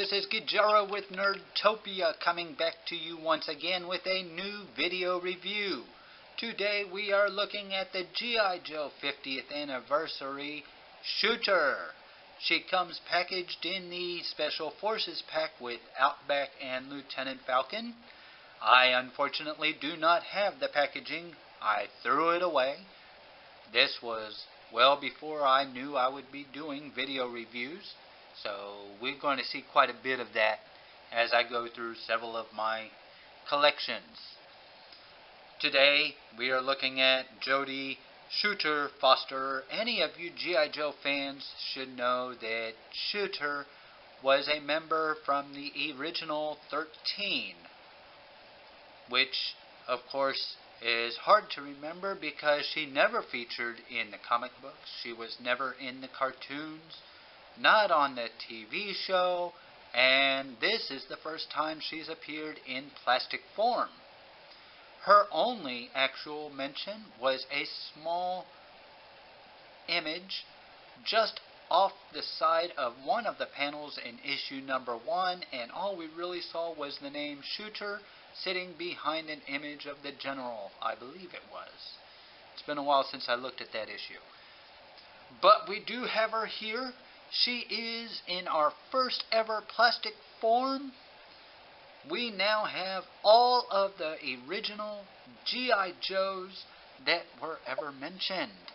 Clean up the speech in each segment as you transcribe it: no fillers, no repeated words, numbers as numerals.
this is Gijera with Nerdtopia coming back to you once again with a new video review. Today we are looking at the G.I. Joe 50th Anniversary Shooter. She comes packaged in the Special Forces pack with Outback and Lieutenant Falcon. I unfortunately do not have the packaging. I threw it away. This was well before I knew I would be doing video reviews. So we're going to see quite a bit of that as I go through several of my collections. Today we are looking at Jodie Shooter Foster. Any of you G.I. Joe fans should know that Shooter was a member from the original 13, which of course is hard to remember because she never featured in the comic books. She was never in the cartoons, not on the TV show, and this is the first time she's appeared in plastic form. Her only actual mention was a small image just off the side of one of the panels in issue number 1, and all we really saw was the name Shooter sitting behind an image of the General, I believe it was. It's been a while since I looked at that issue. But we do have her here. She is in our first ever plastic form. We now have all of the original G.I. Joes that were ever mentioned.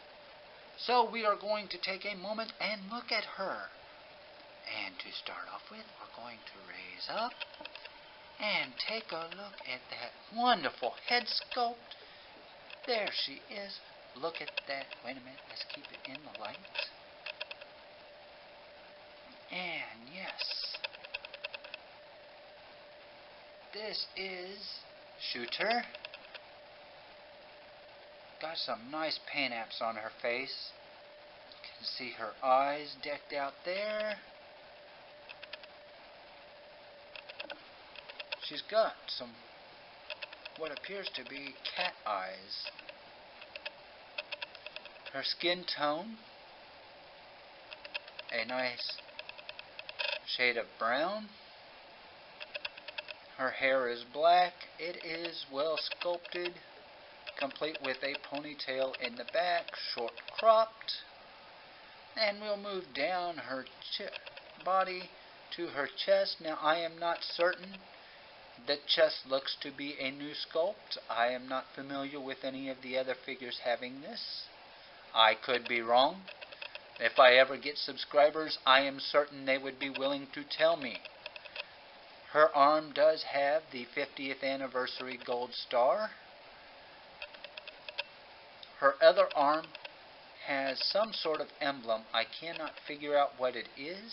So we are going to take a moment and look at her. And to start off with, we're going to raise up and take a look at that wonderful head sculpt. There she is. Look at that. Wait a minute. Let's keep it in the light. And yes, this is Shooter. Got some nice paint apps on her face. You can see her eyes decked out there. She's got some what appears to be cat eyes. Her skin tone, a nice shade of brown. Her hair is black. It is well sculpted, complete with a ponytail in the back, short cropped. And we'll move down her body to her chest. Now I am not certain. The chest looks to be a new sculpt. I am not familiar with any of the other figures having this. I could be wrong. If I ever get subscribers, I am certain they would be willing to tell me. Her arm does have the 50th anniversary gold star. Her other arm has some sort of emblem. I cannot figure out what it is.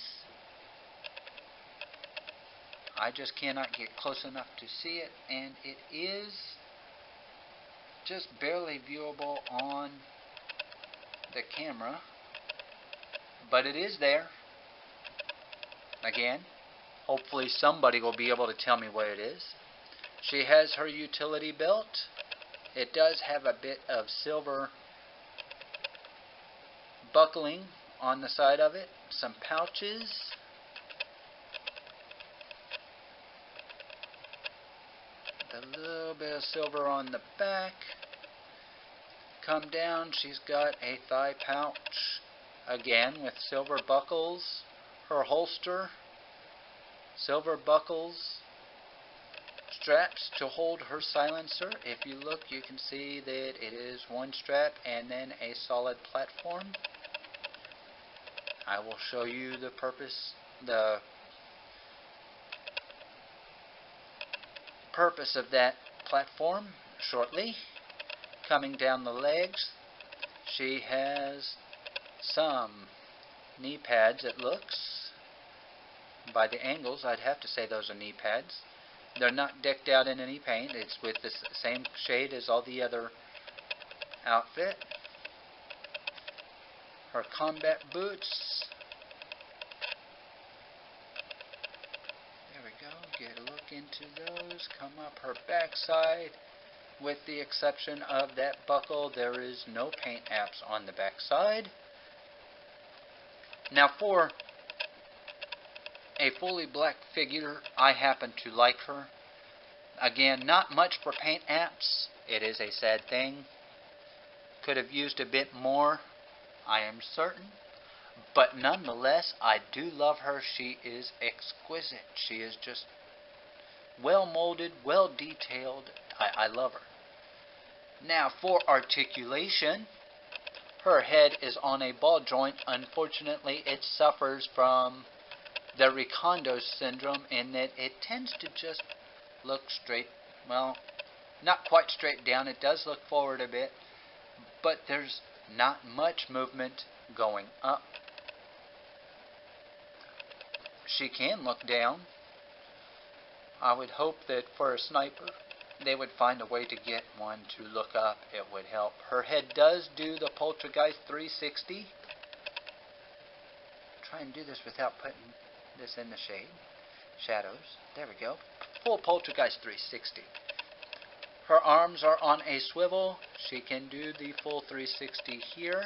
I just cannot get close enough to see it, and it is just barely viewable on the camera. But it is there. Again, hopefully somebody will be able to tell me what it is. She has her utility belt. It does have a bit of silver buckling on the side of it. Some pouches. A little bit of silver on the back. Come down, she's got a thigh pouch. Again, with silver buckles, her holster, silver buckles, straps to hold her silencer. If you look, you can see that it is one strap and then a solid platform. I will show you the purpose of that platform shortly. Coming down the legs, she has some knee pads, it looks. By the angles, I'd have to say those are knee pads. They're not decked out in any paint. It's with the same shade as all the other outfit. Her combat boots. There we go. Get a look into those. Come up her backside. With the exception of that buckle, there is no paint apps on the backside. Now for a fully black figure. I happen to like her. Again, not much for paint apps. It is a sad thing. Could have used a bit more, I am certain. But nonetheless, I do love her. She is exquisite. She is just well molded, well detailed. I love her. Now for articulation, her head is on a ball joint. Unfortunately, it suffers from the Recondo syndrome in that it tends to just look straight, well, not quite straight down. It does look forward a bit, but there's not much movement going up. She can look down. I would hope that for a sniper, they would find a way to get one to look up. It would help. Her head does do the Poltergeist 360. Try and do this without putting this in the shadows. There we go. Full Poltergeist 360. Her arms are on a swivel. She can do the full 360 here.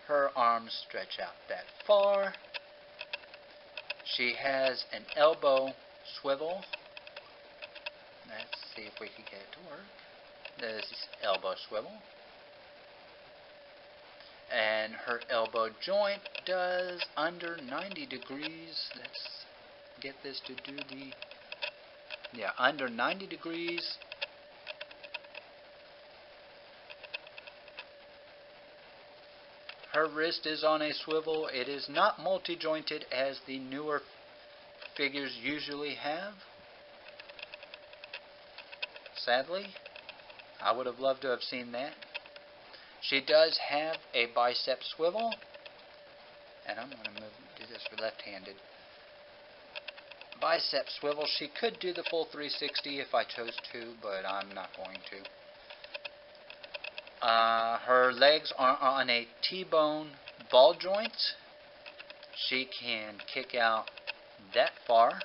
Her arms stretch out that far. She has an elbow swivel. Let's see if we can get it to work. This is elbow swivel. And her elbow joint does under 90 degrees. Let's get this to do the... Yeah, under 90 degrees. Her wrist is on a swivel. It is not multi-jointed as the newer figures usually have. Sadly, I would have loved to have seen that. She does have a bicep swivel. And I'm going to do this for left-handed. Bicep swivel. She could do the full 360 if I chose to, but I'm not going to. Her legs are on a T-bone ball joint. She can kick out that far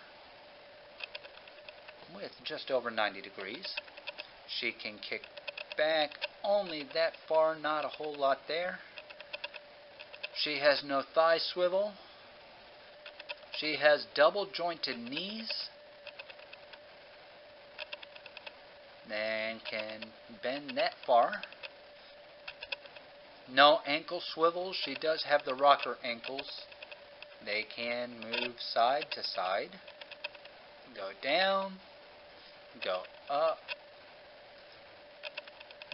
with just over 90 degrees. She can kick back only that far, not a whole lot there. She has no thigh swivel. She has double jointed knees and can bend that far. No ankle swivels. She does have the rocker ankles. They can move side to side, go down, go up.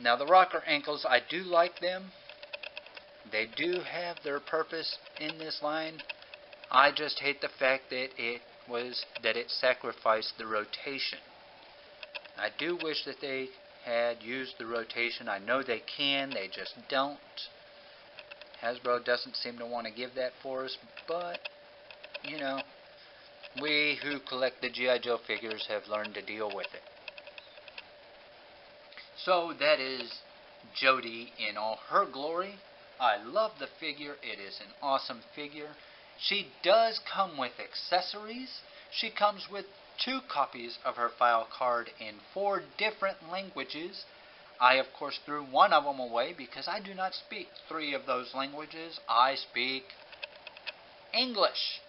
Now the rocker ankles, I do like them. They do have their purpose in this line. I just hate the fact that it sacrificed the rotation. I do wish that they had used the rotation. I know they can, they just don't. Hasbro doesn't seem to want to give that for us, but, you know, we who collect the G.I. Joe figures have learned to deal with it. So that is Jody in all her glory. I love the figure. It is an awesome figure. She does come with accessories. She comes with 2 copies of her file card in 4 different languages. I, of course, threw one of them away because I do not speak 3 of those languages. I speak English.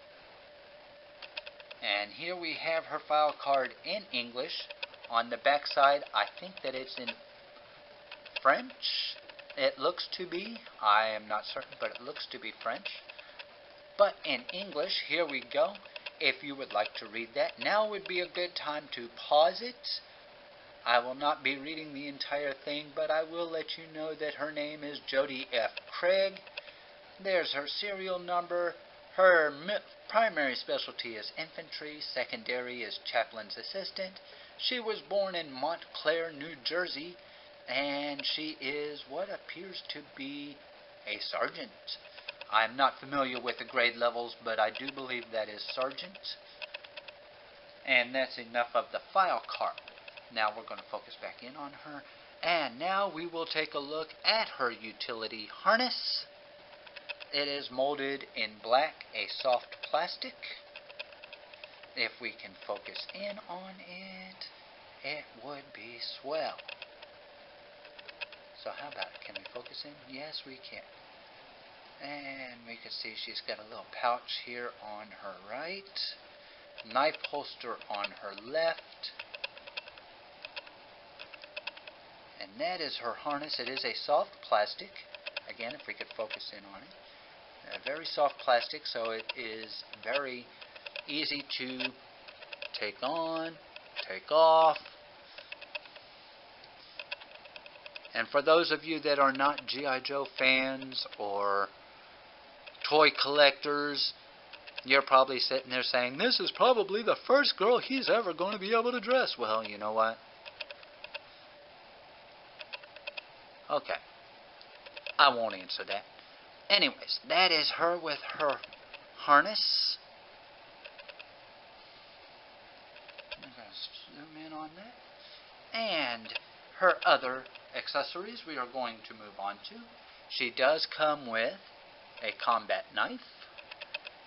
And here we have her file card in English. On the back side, I think that it's in French. It looks to be. I am not certain, but it looks to be French. But in English, here we go. If you would like to read that, now would be a good time to pause it. I will not be reading the entire thing, but I will let you know that her name is Jody F. Craig. There's her serial number. Her primary specialty is infantry. Secondary is chaplain's assistant. She was born in Montclair, New Jersey, and she is what appears to be a sergeant. I'm not familiar with the grade levels, but I do believe that is sergeant. And that's enough of the file card. Now we're going to focus back in on her. And now we will take a look at her utility harness. It is molded in black, a soft plastic. If we can focus in on it, it would be swell. So how about it? Can we focus in? Yes, we can. And we can see she's got a little pouch here on her right, knife holster on her left, and that is her harness. It is a soft plastic. Again, if we could focus in on it. A very soft plastic, so it is very easy to take on, take off. And for those of you that are not G.I. Joe fans or toy collectors, you're probably sitting there saying, this is probably the first girl he's ever going to be able to dress. Well, you know what? Okay. I won't answer that. Anyways, that is her with her harness. I'm going to zoom in on that. And her other accessories we are going to move on to. She does come with a combat knife,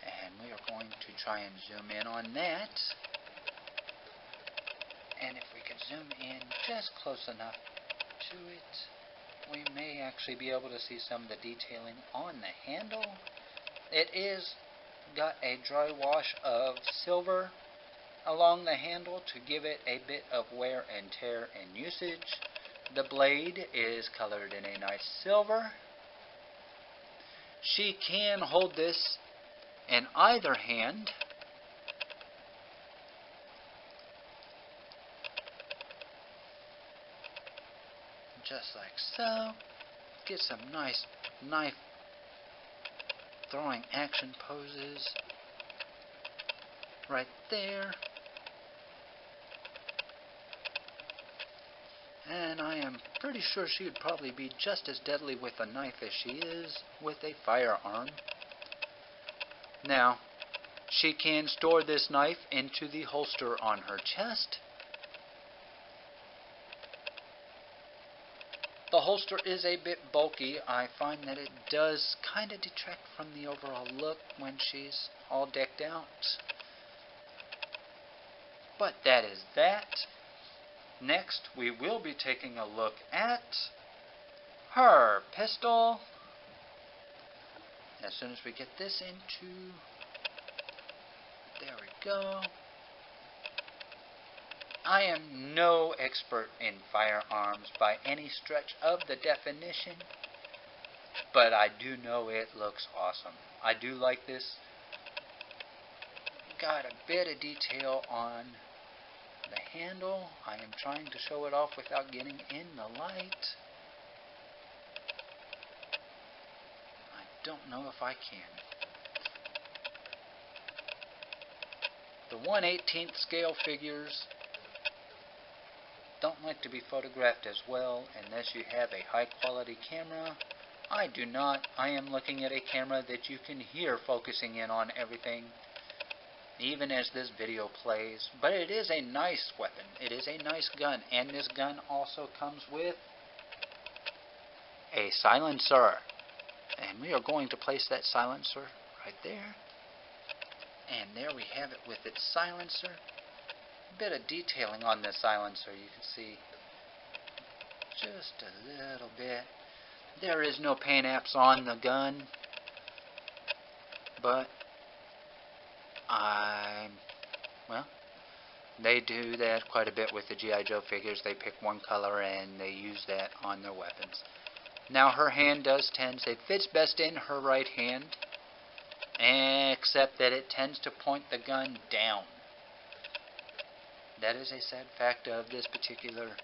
and we are going to try and zoom in on that. And if we could zoom in just close enough to it, we may actually be able to see some of the detailing on the handle. It is got a dry wash of silver along the handle to give it a bit of wear and tear and usage. The blade is colored in a nice silver. She can hold this in either hand. Just like so. Get some nice knife throwing action poses right there. And I am pretty sure she would probably be just as deadly with a knife as she is with a firearm. Now, she can store this knife into the holster on her chest. The holster is a bit bulky. I find that it does kind of detract from the overall look when she's all decked out. But that is that. Next, we will be taking a look at her pistol. As soon as we get this into... There we go. I am no expert in firearms by any stretch of the definition, but I do know it looks awesome. I do like this. Got a bit of detail on the handle. I am trying to show it off without getting in the light. I don't know if I can. The 1/18th scale figures don't like to be photographed as well unless you have a high quality camera. I do not. I am looking at a camera that you can hear focusing in on everything, even as this video plays. But it is a nice weapon. It is a nice gun, and this gun also comes with a silencer. And we are going to place that silencer right there. And there we have it with its silencer. A bit of detailing on the silencer, you can see just a little bit. There is no paint apps on the gun, but well, they do that quite a bit with the G.I. Joe figures. They pick one color and they use that on their weapons. Now her hand does tend, it fits best in her right hand, except that it tends to point the gun down. That is a sad fact of this particular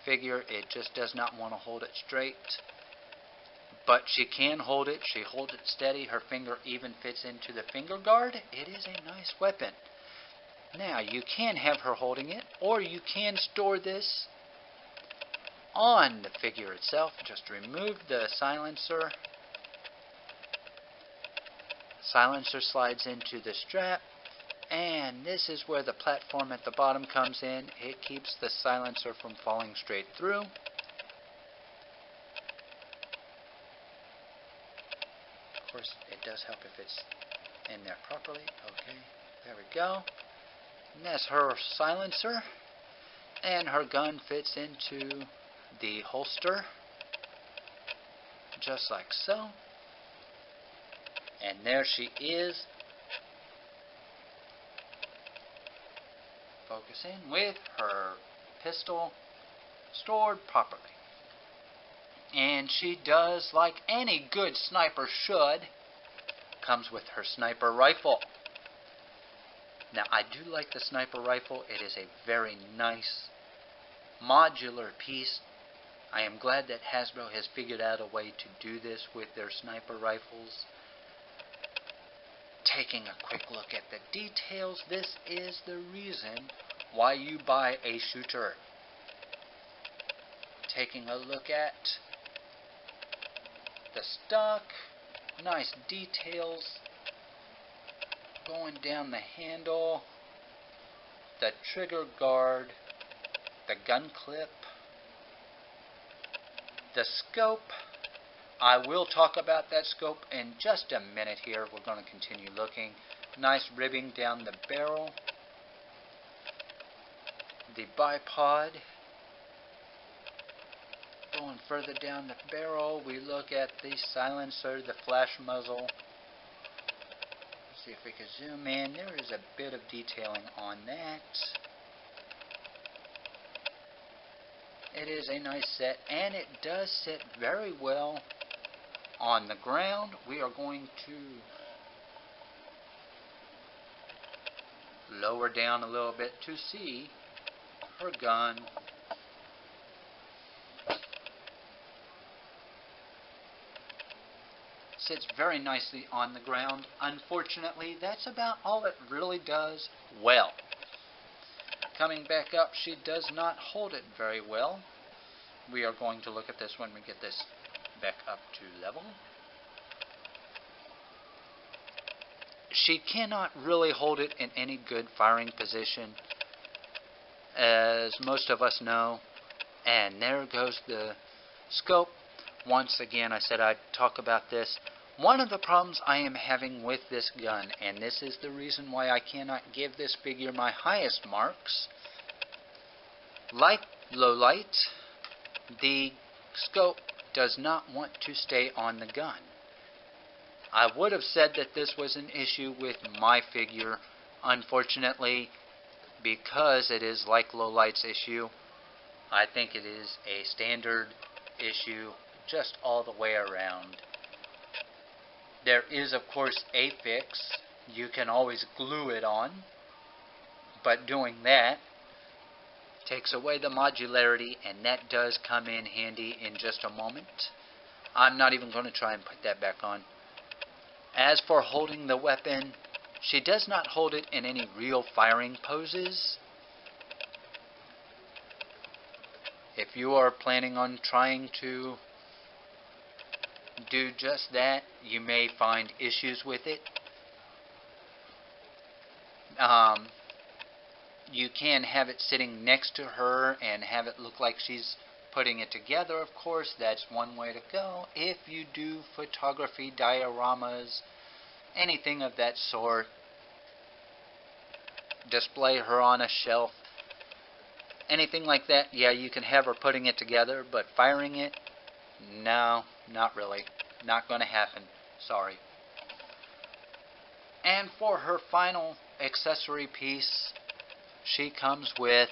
figure. It just does not want to hold it straight. But she can hold it. She holds it steady. Her finger even fits into the finger guard. It is a nice weapon. Now, you can have her holding it, or you can store this on the figure itself. Just remove the silencer. Silencer slides into the strap. And this is where the platform at the bottom comes in. It keeps the silencer from falling straight through. Of course, it does help if it's in there properly. Okay, there we go. And that's her silencer. And her gun fits into the holster, just like so. And there she is, focusing with her pistol stored properly. And she does like any good sniper should, comes with her sniper rifle. Now I do like the sniper rifle. It is a very nice modular piece. I am glad that Hasbro has figured out a way to do this with their sniper rifles. Taking a quick look at the details, this is the reason why you buy a shooter. Taking a look at the stock, nice details going down the handle, the trigger guard, the gun clip, the scope. I will talk about that scope in just a minute here. We're going to continue looking. Nice ribbing down the barrel. The bipod. Going further down the barrel, we look at the silencer, the flash muzzle. Let's see if we can zoom in. There is a bit of detailing on that. It is a nice set, and it does sit very well on the ground. We are going to lower down a little bit to see her gun. Sits very nicely on the ground. Unfortunately, that's about all it really does well. Coming back up, she does not hold it very well. We are going to look at this when we get this back up to level. She cannot really hold it in any good firing position, as most of us know. And there goes the scope. Once again, I said I'd talk about this. One of the problems I am having with this gun, and this is the reason why I cannot give this figure my highest marks, like low light, the scope does not want to stay on the gun. I would have said that this was an issue with my figure. Unfortunately, because it is like low light's issue, I think it is a standard issue just all the way around. There is, of course, a fix. You can always glue it on, but doing that takes away the modularity, and that does come in handy in just a moment. I'm not even going to try and put that back on. As for holding the weapon, she does not hold it in any real firing poses. If you are planning on trying to do just that, you may find issues with it. You can have it sitting next to her and have it look like she's putting it together, of course. That's one way to go. If you do photography, dioramas, anything of that sort, display her on a shelf, anything like that, yeah, you can have her putting it together, but firing it, no, not really. Not going to happen. Sorry. And for her final accessory piece, she comes with,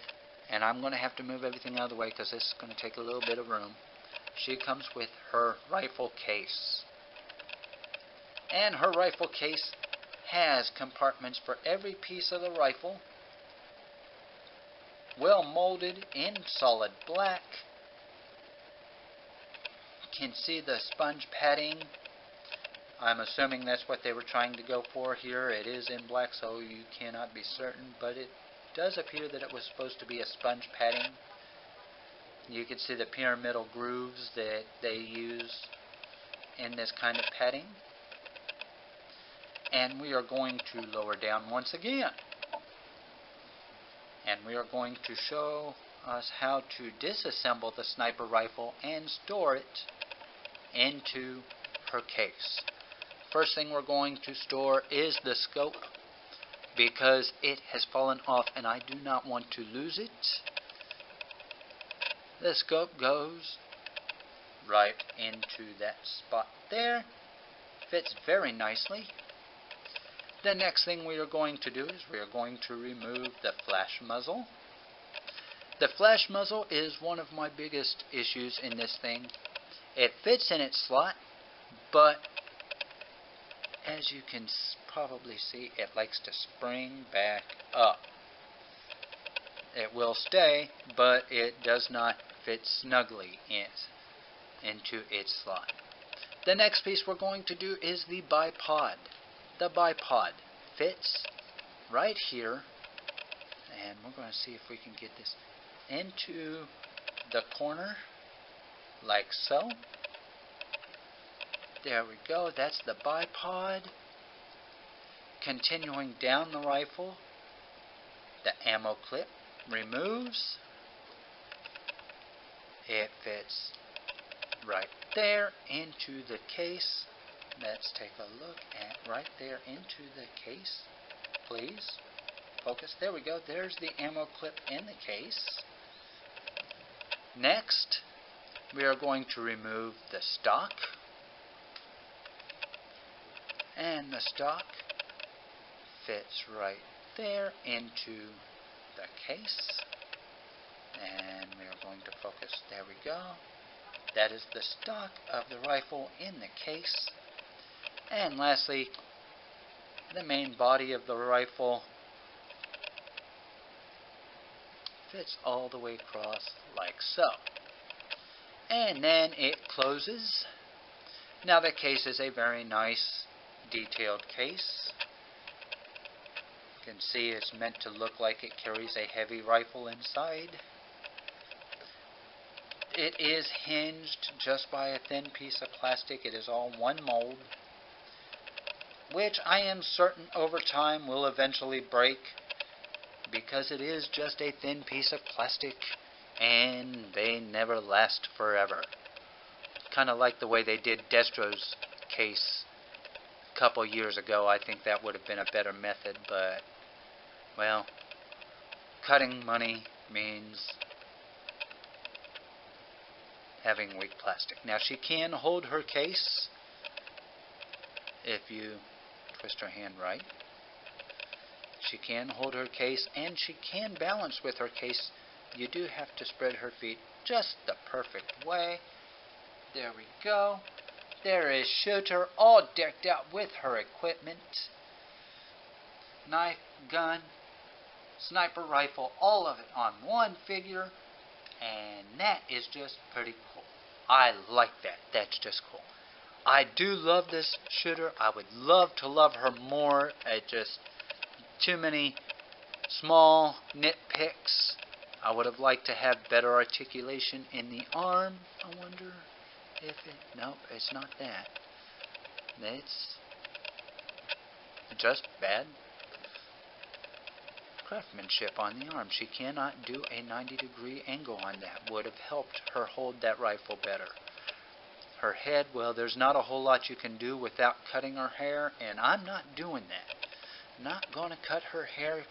and I'm going to have to move everything out of the way because this is going to take a little bit of room. She comes with her rifle case. And her rifle case has compartments for every piece of the rifle. Well molded in solid black. Can see the sponge padding. I'm assuming that's what they were trying to go for here. It is in black, so you cannot be certain, but it does appear that it was supposed to be a sponge padding. You can see the pyramidal grooves that they use in this kind of padding. And we are going to lower down once again. And we are going to show us how to disassemble the sniper rifle and store it into her case. First thing we're going to store is the scope, because it has fallen off and I do not want to lose it. The scope goes right into that spot there. Fits very nicely. The next thing we are going to do is we are going to remove the flash muzzle. The flash muzzle is one of my biggest issues in this thing. It fits in its slot, but as you can probably see, it likes to spring back up. It will stay, but it does not fit snugly into its slot. The next piece we're going to do is the bipod. The bipod fits right here, and we're going to see if we can get this into the corner like so. There we go, that's the bipod. Continuing down the rifle, the ammo clip removes. It fits right there into the case. Let's take a look at right there into the case. Please focus. There we go. There's the ammo clip in the case. Next, we are going to remove the stock. And the stock fits right there into the case. And we are going to focus. There we go. That is the stock of the rifle in the case. And lastly, the main body of the rifle fits all the way across like so. And then it closes. Now the case is a very nice detailed case. You can see it's meant to look like it carries a heavy rifle inside. It is hinged just by a thin piece of plastic. It is all one mold, which I am certain over time will eventually break, because it is just a thin piece of plastic and they never last forever. Kind of like the way they did Destro's case a couple years ago. I think that would have been a better method, but, well, cutting money means having weak plastic. Now she can hold her case if you twist her hand right. She can hold her case and she can balance with her case. You do have to spread her feet just the perfect way. There we go. There is Shooter all decked out with her equipment. Knife, gun, sniper rifle, all of it on one figure. And that is just pretty cool. I like that. That's just cool. I do love this Shooter. I would love to love her more. Just too many small nitpicks. I would have liked to have better articulation in the arm. I wonder if it... Nope, it's not that. It's just bad craftsmanship on the arm. She cannot do a 90-degree angle on that. Would have helped her hold that rifle better. Her head, well, there's not a whole lot you can do without cutting her hair, and I'm not doing that. Not going to cut her hair.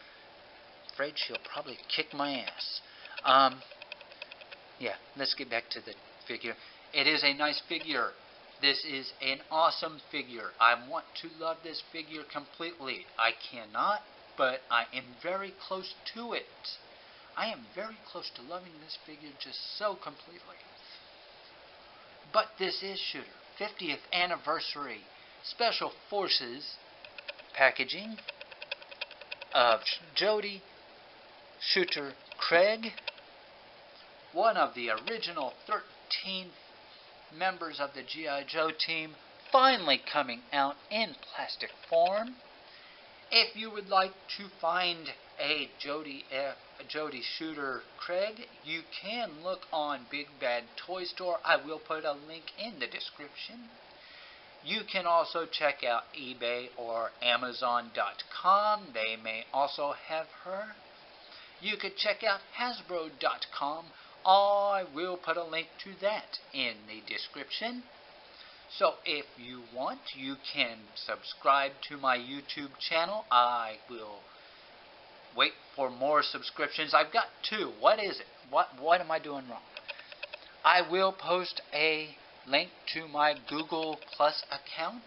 Afraid she'll probably kick my ass. Yeah, let's get back to the figure. It is a nice figure. This is an awesome figure. I want to love this figure completely. I cannot, but I am very close to it. I am very close to loving this figure just so completely. But this is Shooter, 50th anniversary Special Forces packaging of Jody Shooter Craig, one of the original 13 members of the G.I. Joe team, finally coming out in plastic form. If you would like to find a Jody Shooter Craig, you can look on Big Bad Toy Store. I will put a link in the description. You can also check out eBay or Amazon.com. They may also have her. You could check out Hasbro.com. I will put a link to that in the description. So if you want, you can subscribe to my YouTube channel. I will wait for more subscriptions. I've got 2. What is it? What am I doing wrong? I will post a link to my Google Plus account.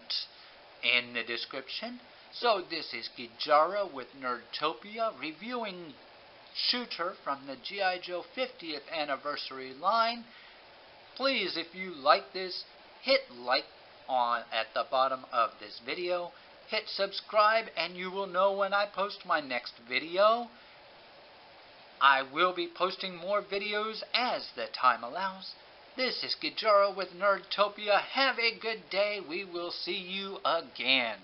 in the description. So this is Gijara with Nerdtopia reviewing Shooter from the G.I. Joe 50th anniversary line. Please, if you like this, hit like at the bottom of this video. Hit subscribe and you will know when I post my next video. I will be posting more videos as the time allows. This is Gijara with Nerdtopia. Have a good day. We will see you again.